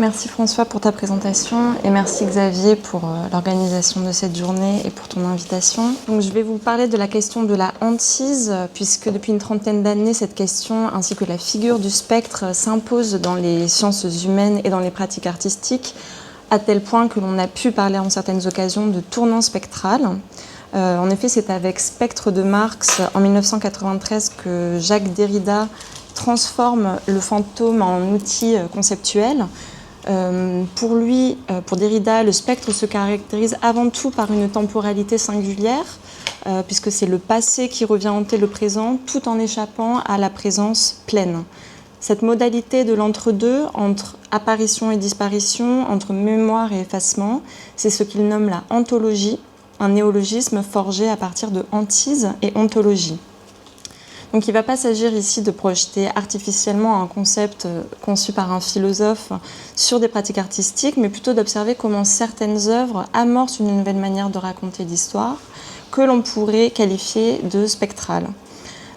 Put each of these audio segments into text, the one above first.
Merci François pour ta présentation et merci Xavier pour l'organisation de cette journée et pour ton invitation. Donc, je vais vous parler de la question de la hantise, puisque depuis une trentaine d'années, cette question ainsi que la figure du spectre s'impose dans les sciences humaines et dans les pratiques artistiques, à tel point que l'on a pu parler en certaines occasions de tournant spectral. En effet, c'est avec Spectre de Marx en 1993 que Jacques Derrida transforme le fantôme en outil conceptuel. Pour lui, pour Derrida, le spectre se caractérise avant tout par une temporalité singulière, puisque c'est le passé qui revient hanter le présent, tout en échappant à la présence pleine. Cette modalité de l'entre-deux, entre apparition et disparition, entre mémoire et effacement, c'est ce qu'il nomme la hantologie, un néologisme forgé à partir de hantise et ontologie. Donc il ne va pas s'agir ici de projeter artificiellement un concept conçu par un philosophe sur des pratiques artistiques, mais plutôt d'observer comment certaines œuvres amorcent une nouvelle manière de raconter l'histoire que l'on pourrait qualifier de spectrale.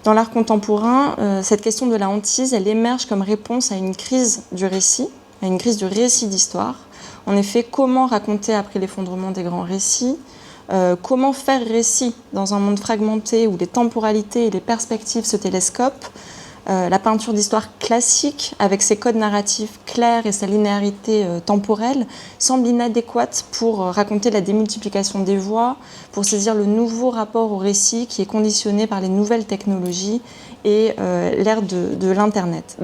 Dans l'art contemporain, cette question de la hantise, elle émerge comme réponse à une crise du récit, à une crise du récit d'histoire. En effet, comment raconter après l'effondrement des grands récits ? Comment faire récit dans un monde fragmenté où les temporalités et les perspectives se télescopent. La peinture d'histoire classique, avec ses codes narratifs clairs et sa linéarité temporelle, semble inadéquate pour raconter la démultiplication des voix, pour saisir le nouveau rapport au récit qui est conditionné par les nouvelles technologies et l'ère d'Internet.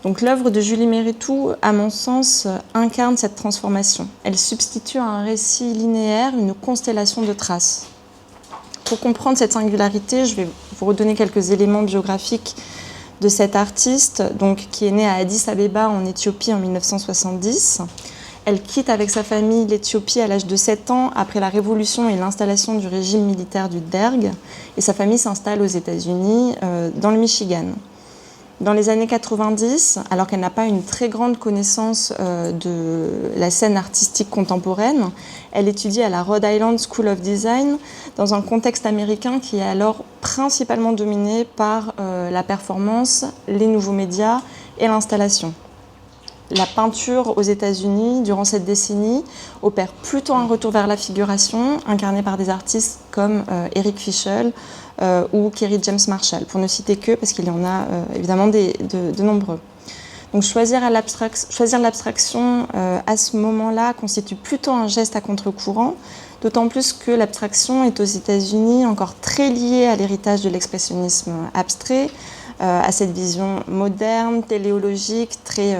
Donc l'œuvre de Julie Méritou, à mon sens, incarne cette transformation. Elle substitue à un récit linéaire une constellation de traces. Pour comprendre cette singularité, je vais vous redonner quelques éléments biographiques de cette artiste, donc, qui est née à Addis Abeba en Éthiopie en 1970. Elle quitte avec sa famille l'Éthiopie à l'âge de 7 ans après la révolution et l'installation du régime militaire du Derg, et sa famille s'installe aux États-Unis, dans le Michigan. Dans les années 90, alors qu'elle n'a pas une très grande connaissance de la scène artistique contemporaine, elle étudie à la Rhode Island School of Design dans un contexte américain qui est alors principalement dominé par la performance, les nouveaux médias et l'installation. La peinture aux États-Unis, durant cette décennie, opère plutôt un retour vers la figuration, incarnée par des artistes comme Eric Fischl ou Kerry James Marshall, pour ne citer que, parce qu'il y en a évidemment de nombreux. Donc choisir l'abstraction à ce moment-là constitue plutôt un geste à contre-courant, d'autant plus que l'abstraction est aux États-Unis encore très liée à l'héritage de l'expressionnisme abstrait, à cette vision moderne, téléologique, très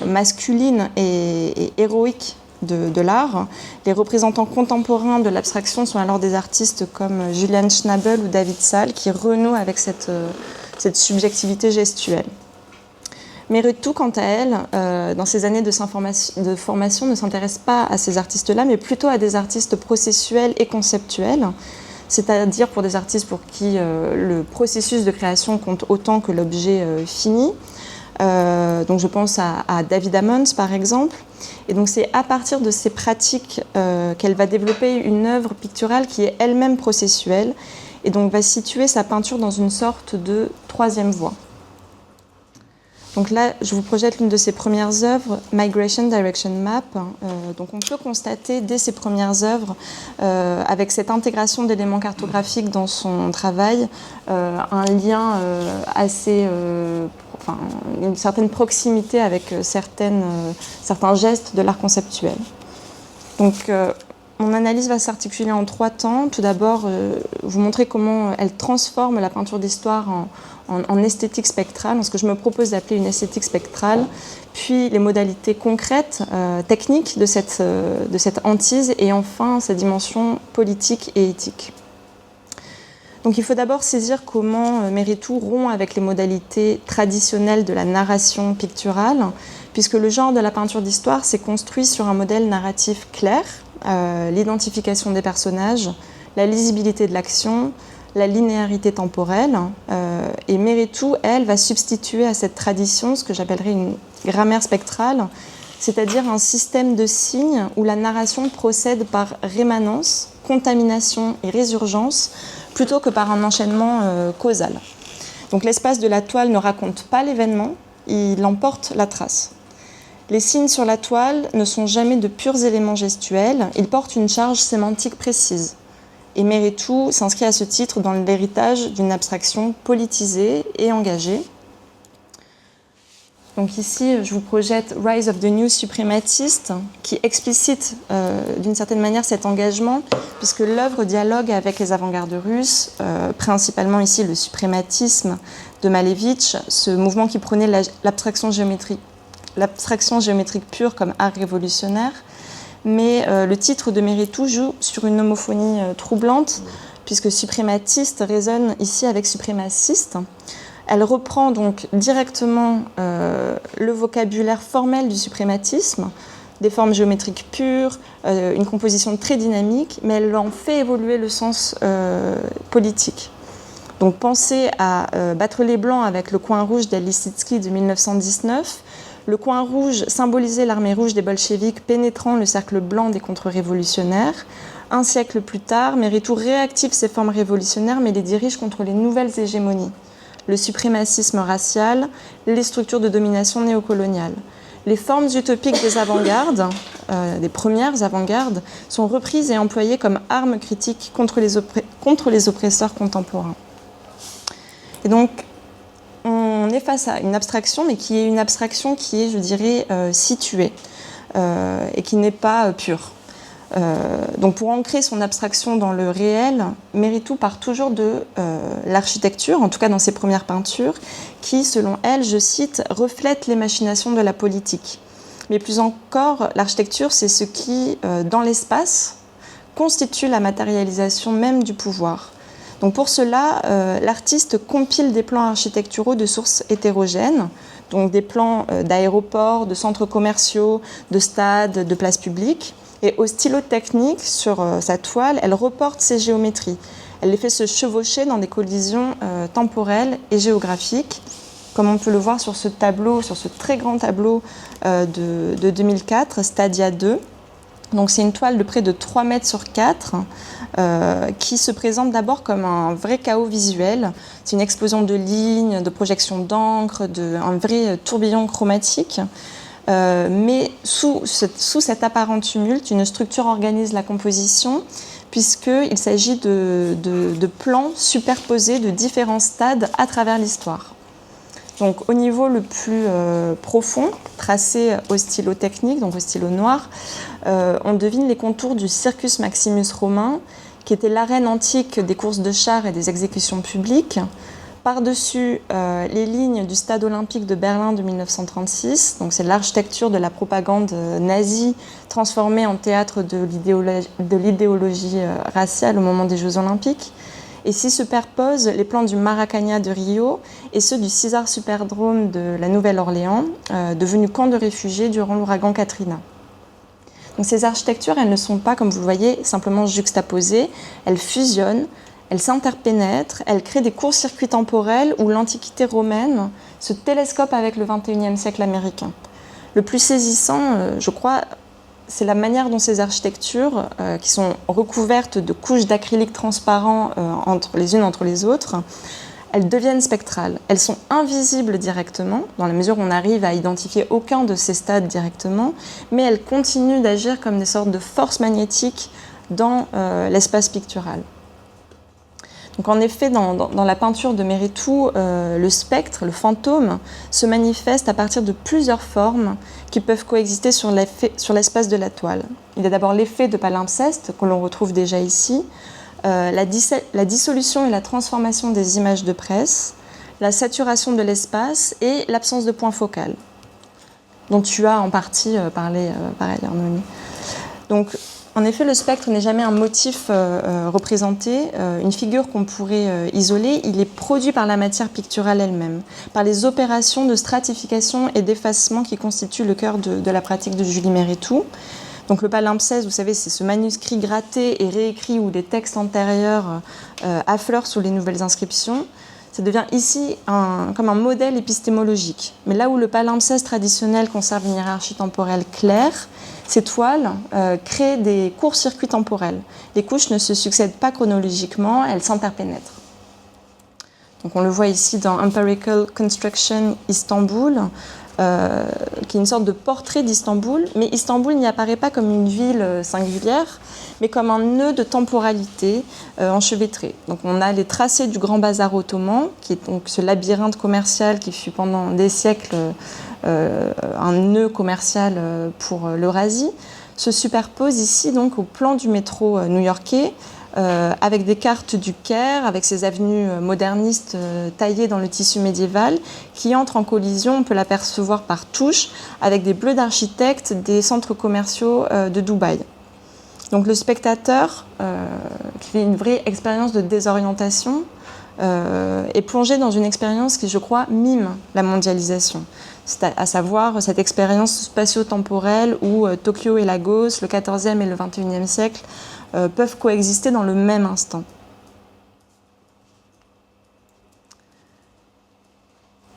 masculine et héroïque de l'art. Les représentants contemporains de l'abstraction sont alors des artistes comme Julian Schnabel ou David Salle qui renouent avec cette subjectivité gestuelle. Méritou, quant à elle, dans ses années de formation, ne s'intéresse pas à ces artistes-là, mais plutôt à des artistes processuels et conceptuels, c'est-à-dire pour des artistes pour qui le processus de création compte autant que l'objet fini. Donc je pense à David Ammons, par exemple. Et donc c'est à partir de ces pratiques qu'elle va développer une œuvre picturale qui est elle-même processuelle et donc va situer sa peinture dans une sorte de troisième voie. Donc là, je vous projette l'une de ses premières œuvres, Migration Direction Map. Donc on peut constater dès ses premières œuvres, avec cette intégration d'éléments cartographiques dans son travail, un lien une certaine proximité avec certains gestes de l'art conceptuel. Donc mon analyse va s'articuler en 3 temps. Tout d'abord, vous montrer comment elle transforme la peinture d'histoire en esthétique spectrale, en ce que je me propose d'appeler une esthétique spectrale, puis les modalités concrètes, techniques de cette hantise, et enfin sa dimension politique et éthique. Donc il faut d'abord saisir comment Méritou rompt avec les modalités traditionnelles de la narration picturale, puisque le genre de la peinture d'histoire s'est construit sur un modèle narratif clair, l'identification des personnages, la lisibilité de l'action, la linéarité temporelle, et Méritou, elle, va substituer à cette tradition ce que j'appellerais une grammaire spectrale, c'est-à-dire un système de signes où la narration procède par rémanence, contamination et résurgence, plutôt que par un enchaînement causal. Donc l'espace de la toile ne raconte pas l'événement, il emporte la trace. Les signes sur la toile ne sont jamais de purs éléments gestuels, ils portent une charge sémantique précise. Et Meretou s'inscrit à ce titre dans l'héritage d'une abstraction politisée et engagée. Donc ici, je vous projette Rise of the New Suprematist, qui explicite d'une certaine manière cet engagement, puisque l'œuvre dialogue avec les avant-gardes russes, principalement ici le suprématisme de Malevitch, ce mouvement qui prônait l'abstraction géométrique pure comme art révolutionnaire. Mais le titre de Meretou joue sur une homophonie troublante, puisque suprématiste résonne ici avec suprémaciste. Elle reprend donc directement le vocabulaire formel du suprématisme, des formes géométriques pures, une composition très dynamique, mais elle en fait évoluer le sens politique. Donc pensez à Battre les Blancs avec le coin rouge d'Al-Lissitsky de 1919. Le coin rouge symbolisait l'armée rouge des bolcheviks pénétrant le cercle blanc des contre-révolutionnaires. Un siècle plus tard, Meretou réactive ces formes révolutionnaires mais les dirige contre les nouvelles hégémonies. Le suprémacisme racial, les structures de domination néocoloniale. Les formes utopiques des avant-gardes, des premières avant-gardes, sont reprises et employées comme armes critiques contre les oppresseurs contemporains. Et donc, on est face à une abstraction, mais qui est une abstraction qui est, je dirais, située et qui n'est pas pure. Donc pour ancrer son abstraction dans le réel, Meretou part toujours de l'architecture, en tout cas dans ses premières peintures, qui, selon elle, je cite, « reflète les machinations de la politique ». Mais plus encore, l'architecture, c'est ce qui, dans l'espace, constitue la matérialisation même du pouvoir. Donc pour cela, l'artiste compile des plans architecturaux de sources hétérogènes, donc des plans d'aéroports, de centres commerciaux, de stades, de places publiques. Et au stylo technique, sur sa toile, elle reporte ces géométries. Elle les fait se chevaucher dans des collisions temporelles et géographiques, comme on peut le voir sur ce tableau, sur ce très grand tableau de 2004, Stadia 2. Donc c'est une toile de près de 3 mètres sur 4 qui se présente d'abord comme un vrai chaos visuel. C'est une explosion de lignes, de projections d'encre, un vrai tourbillon chromatique. Mais sous cet apparent tumulte, une structure organise la composition puisqu'il s'agit de plans superposés de différents stades à travers l'histoire. Donc au niveau le plus profond, tracé au stylo technique, donc au stylo noir, on devine les contours du Circus Maximus romain, qui était l'arène antique des courses de chars et des exécutions publiques. Par-dessus les lignes du stade olympique de Berlin de 1936, donc c'est l'architecture de la propagande nazie transformée en théâtre de l'idéologie raciale au moment des Jeux olympiques. Et s'y superposent les plans du Maracanã de Rio et ceux du Caesars Superdome de la Nouvelle-Orléans, devenu camp de réfugiés durant l'ouragan Katrina. Donc ces architectures, elles ne sont pas, comme vous le voyez, simplement juxtaposées, elles fusionnent, elles s'interpénètrent, elles créent des courts-circuits temporels où l'Antiquité romaine se télescope avec le XXIe siècle américain. Le plus saisissant, je crois, c'est la manière dont ces architectures, qui sont recouvertes de couches d'acrylique transparent les unes entre les autres, elles deviennent spectrales. Elles sont invisibles directement, dans la mesure où on arrive à identifier aucun de ces stades directement, mais elles continuent d'agir comme des sortes de forces magnétiques dans l'espace pictural. Donc en effet, dans la peinture de Meretou, le spectre, le fantôme, se manifeste à partir de plusieurs formes qui peuvent coexister sur l'espace de la toile. Il y a d'abord l'effet de palimpseste, que l'on retrouve déjà ici, la dissolution et la transformation des images de presse, la saturation de l'espace et l'absence de point focal, dont tu as en partie parlé par ailleurs, Noémie. Donc, en effet, le spectre n'est jamais un motif représenté, une figure qu'on pourrait isoler. Il est produit par la matière picturale elle-même, par les opérations de stratification et d'effacement qui constituent le cœur de la pratique de Julie Meretou. Donc le palimpseste, vous savez, c'est ce manuscrit gratté et réécrit où des textes antérieurs affleurent sous les nouvelles inscriptions. Ça devient ici comme un modèle épistémologique. Mais là où le palimpseste traditionnel conserve une hiérarchie temporelle claire, ces toiles créent des courts-circuits temporels. Les couches ne se succèdent pas chronologiquement, elles s'interpénètrent. Donc on le voit ici dans Empirical Construction Istanbul, qui est une sorte de portrait d'Istanbul, mais Istanbul n'y apparaît pas comme une ville singulière, mais comme un nœud de temporalité enchevêtré. Donc on a les tracés du Grand Bazar ottoman, qui est donc ce labyrinthe commercial qui fut pendant des siècles un nœud commercial pour l'Eurasie, se superpose ici donc au plan du métro new-yorkais, avec des cartes du Caire, avec ses avenues modernistes taillées dans le tissu médiéval, qui entrent en collision, on peut l'apercevoir par touches, avec des bleus d'architectes des centres commerciaux de Dubaï. Donc le spectateur, qui fait une vraie expérience de désorientation, est plongé dans une expérience qui, je crois, mime la mondialisation. À savoir cette expérience spatio-temporelle où Tokyo et Lagos, le XIVe et le XXIe siècle, peuvent coexister dans le même instant.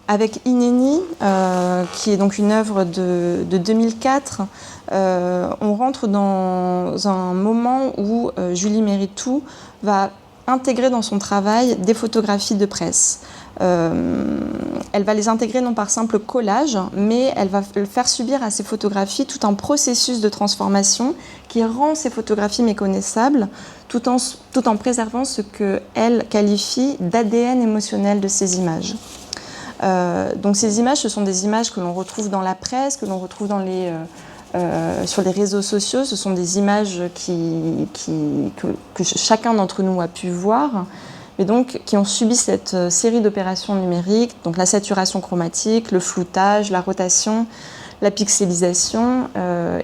Avec Hineni, qui est donc une œuvre de 2004, on rentre dans un moment où Julie Méritou va intégrer dans son travail des photographies de presse. Elle va les intégrer non par simple collage, mais elle va faire subir à ces photographies tout un processus de transformation qui rend ces photographies méconnaissables, tout en préservant ce qu'elle qualifie d'ADN émotionnel de ces images. Donc ces images, ce sont des images que l'on retrouve dans la presse, que l'on retrouve sur les réseaux sociaux. Ce sont des images que chacun d'entre nous a pu voir, mais donc qui ont subi cette série d'opérations numériques, donc la saturation chromatique, le floutage, la rotation, la pixelisation,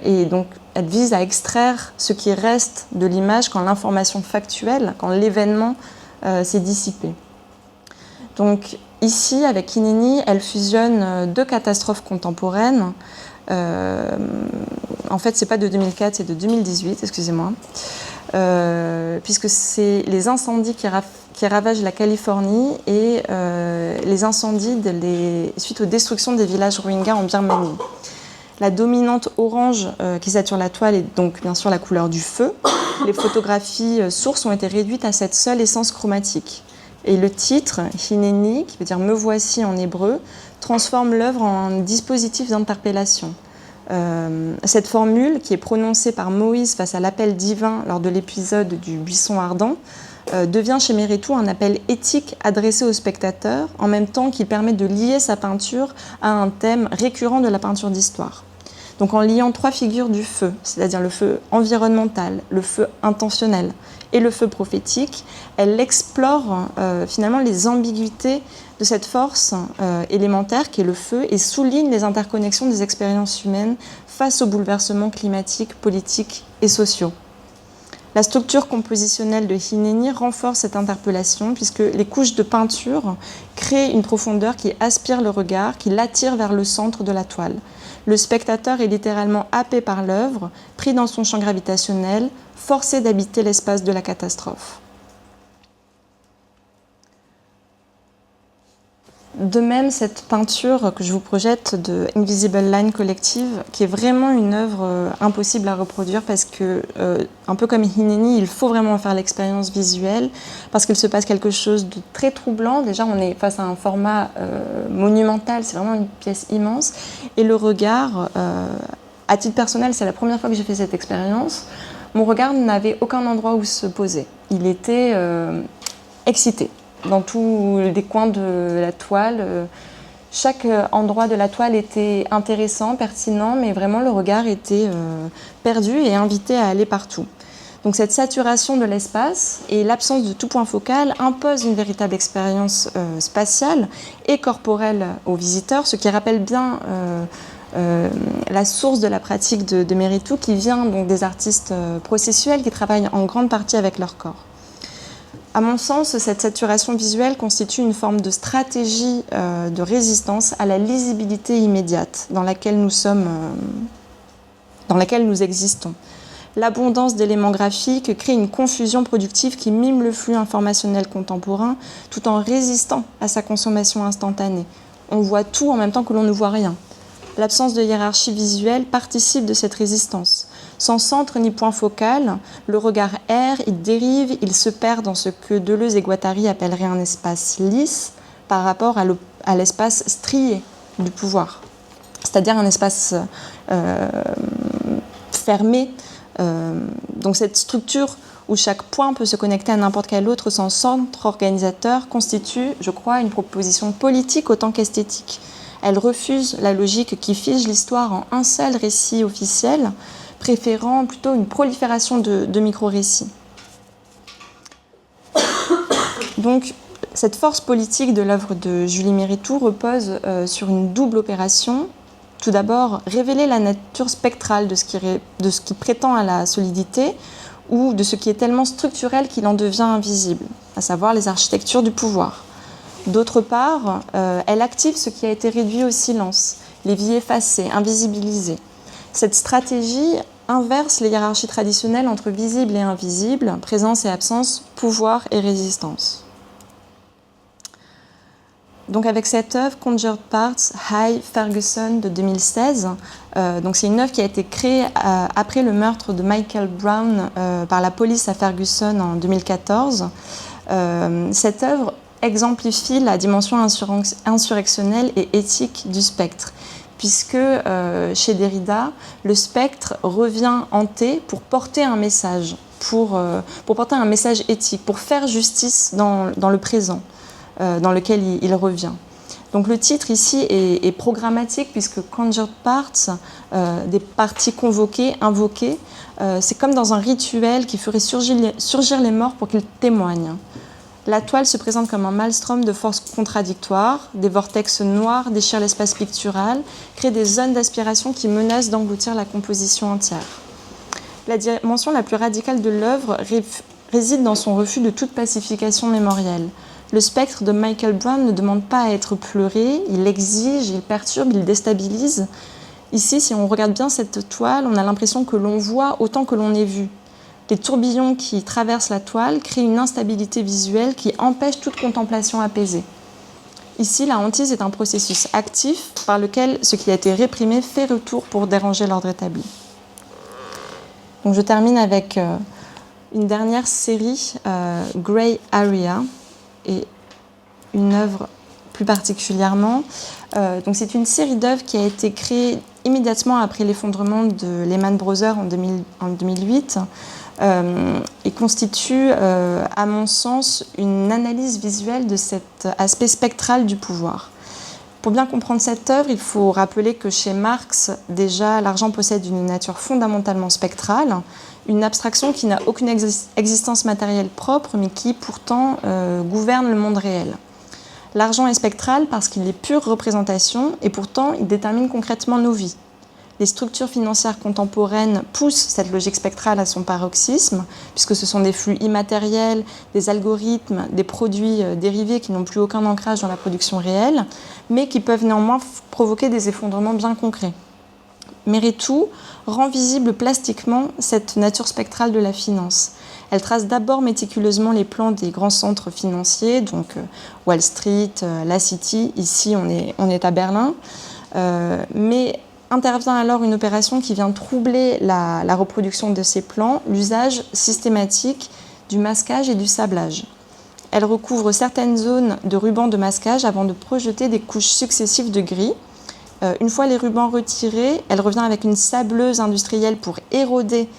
et donc elle vise à extraire ce qui reste de l'image quand l'information factuelle, quand l'événement s'est dissipé. Donc ici, avec Hineni, elle fusionne deux catastrophes contemporaines. En fait, c'est pas de 2004, c'est de 2018, excusez-moi. Puisque c'est les incendies qui ravagent la Californie et les incendies suite aux destructions des villages Rohingyas en Birmanie. La dominante orange qui sature la toile est donc bien sûr la couleur du feu. Les photographies sources ont été réduites à cette seule essence chromatique. Et le titre, Hineni, qui veut dire « me voici » en hébreu, transforme l'œuvre en dispositif d'interpellation. Cette formule, qui est prononcée par Moïse face à l'appel divin lors de l'épisode du buisson ardent, devient chez Méritou un appel éthique adressé au spectateur, en même temps qu'il permet de lier sa peinture à un thème récurrent de la peinture d'histoire. Donc en liant trois figures du feu, c'est-à-dire le feu environnemental, le feu intentionnel et le feu prophétique, elle explore finalement les ambiguïtés de cette force élémentaire qui est le feu et souligne les interconnexions des expériences humaines face aux bouleversements climatiques, politiques et sociaux. La structure compositionnelle de Hineni renforce cette interpellation puisque les couches de peinture créent une profondeur qui aspire le regard, qui l'attire vers le centre de la toile. Le spectateur est littéralement happé par l'œuvre, pris dans son champ gravitationnel, forcé d'habiter l'espace de la catastrophe. De même, cette peinture que je vous projette de Invisible Line Collective, qui est vraiment une œuvre impossible à reproduire parce que, un peu comme Hineni, il faut vraiment faire l'expérience visuelle parce qu'il se passe quelque chose de très troublant. Déjà, on est face à un format monumental, c'est vraiment une pièce immense. Et le regard, à titre personnel, c'est la première fois que j'ai fait cette expérience, mon regard n'avait aucun endroit où se poser. Il était excité. Dans tous les coins de la toile. Chaque endroit de la toile était intéressant, pertinent, mais vraiment le regard était perdu et invité à aller partout. Donc cette saturation de l'espace et l'absence de tout point focal imposent une véritable expérience spatiale et corporelle aux visiteurs, ce qui rappelle bien la source de la pratique de Méritou, qui vient donc des artistes processuels qui travaillent en grande partie avec leur corps. À mon sens, cette saturation visuelle constitue une forme de stratégie de résistance à la lisibilité immédiate dans laquelle nous existons. L'abondance d'éléments graphiques crée une confusion productive qui mime le flux informationnel contemporain tout en résistant à sa consommation instantanée. On voit tout en même temps que l'on ne voit rien. L'absence de hiérarchie visuelle participe de cette résistance. Sans centre ni point focal, le regard erre, il dérive, il se perd dans ce que Deleuze et Guattari appelleraient un espace lisse par rapport à l'espace strié du pouvoir, c'est-à-dire un espace fermé. Donc cette structure où chaque point peut se connecter à n'importe quel autre sans centre organisateur constitue, je crois, une proposition politique autant qu'esthétique. Elle refuse la logique qui fige l'histoire en un seul récit officiel, préférant plutôt une prolifération de micro-récits. Donc, cette force politique de l'œuvre de Julie Méritou repose sur une double opération. Tout d'abord, révéler la nature spectrale de ce qui prétend à la solidité ou de ce qui est tellement structurel qu'il en devient invisible, à savoir les architectures du pouvoir. D'autre part, elle active ce qui a été réduit au silence, les vies effacées, invisibilisées. Cette stratégie inverse les hiérarchies traditionnelles entre visible et invisible, présence et absence, pouvoir et résistance. Donc avec cette œuvre, Conjured Parts, High Ferguson de 2016, donc c'est une œuvre qui a été créée après le meurtre de Michael Brown par la police à Ferguson en 2014. Cette œuvre exemplifie la dimension insurrectionnelle et éthique du spectre, puisque chez Derrida, le spectre revient hanté pour porter un message, pour porter un message éthique, pour faire justice dans le présent, dans lequel il revient. Donc le titre ici est programmatique, puisque Conjured Parts, des parties convoquées, invoquées, c'est comme dans un rituel qui ferait surgir les morts pour qu'ils témoignent. La toile se présente comme un maelstrom de forces contradictoires, des vortex noirs déchirent l'espace pictural, créent des zones d'aspiration qui menacent d'engloutir la composition entière. La dimension la plus radicale de l'œuvre réside dans son refus de toute pacification mémorielle. Le spectre de Michael Brown ne demande pas à être pleuré, il exige, il perturbe, il déstabilise. Ici, si on regarde bien cette toile, on a l'impression que l'on voit autant que l'on est vu. Les tourbillons qui traversent la toile créent une instabilité visuelle qui empêche toute contemplation apaisée. Ici, la hantise est un processus actif par lequel ce qui a été réprimé fait retour pour déranger l'ordre établi. Donc, je termine avec une dernière série, Grey Area, et une œuvre plus particulièrement. Donc, c'est une série d'œuvres qui a été créée immédiatement après l'effondrement de Lehman Brothers en 2008. Et constitue, à mon sens, une analyse visuelle de cet aspect spectral du pouvoir. Pour bien comprendre cette œuvre, il faut rappeler que chez Marx, déjà, l'argent possède une nature fondamentalement spectrale, une abstraction qui n'a aucune existence matérielle propre, mais qui, pourtant, gouverne le monde réel. L'argent est spectral parce qu'il est pure représentation, et pourtant, il détermine concrètement nos vies. Les structures financières contemporaines poussent cette logique spectrale à son paroxysme, puisque ce sont des flux immatériels, des algorithmes, des produits dérivés qui n'ont plus aucun ancrage dans la production réelle, mais qui peuvent néanmoins provoquer des effondrements bien concrets. Méritou rend visible plastiquement cette nature spectrale de la finance. Elle trace d'abord méticuleusement les plans des grands centres financiers, donc Wall Street, la City, ici on est à Berlin, mais intervient alors une opération qui vient troubler la reproduction de ces plans, l'usage systématique du masquage et du sablage. Elle recouvre certaines zones de rubans de masquage avant de projeter des couches successives de gris. Une fois les rubans retirés, elle revient avec une sableuse industrielle pour éroder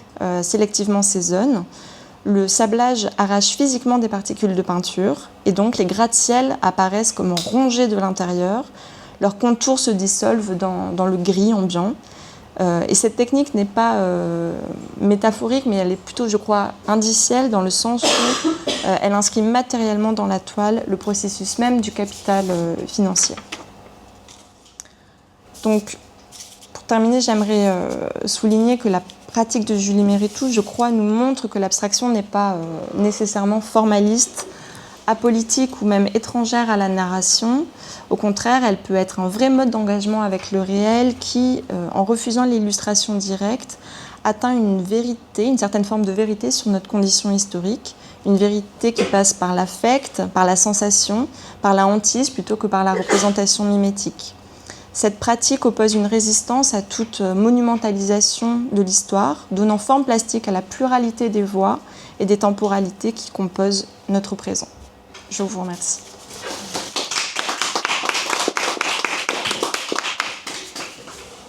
sélectivement ces zones. Le sablage arrache physiquement des particules de peinture et donc les gratte-ciels apparaissent comme rongés de l'intérieur. Leurs contours se dissolvent dans le gris ambiant. Et cette technique n'est pas métaphorique, mais elle est plutôt, je crois, indicielle dans le sens où elle inscrit matériellement dans la toile le processus même du capital financier. Donc, pour terminer, j'aimerais souligner que la pratique de Julie Méritou, je crois, nous montre que l'abstraction n'est pas nécessairement formaliste, apolitique ou même étrangère à la narration. Au contraire, elle peut être un vrai mode d'engagement avec le réel qui, en refusant l'illustration directe, atteint une vérité, une certaine forme de vérité sur notre condition historique, une vérité qui passe par l'affect, par la sensation, par la hantise plutôt que par la représentation mimétique. Cette pratique oppose une résistance à toute monumentalisation de l'histoire, donnant forme plastique à la pluralité des voix et des temporalités qui composent notre présent. Je vous remercie.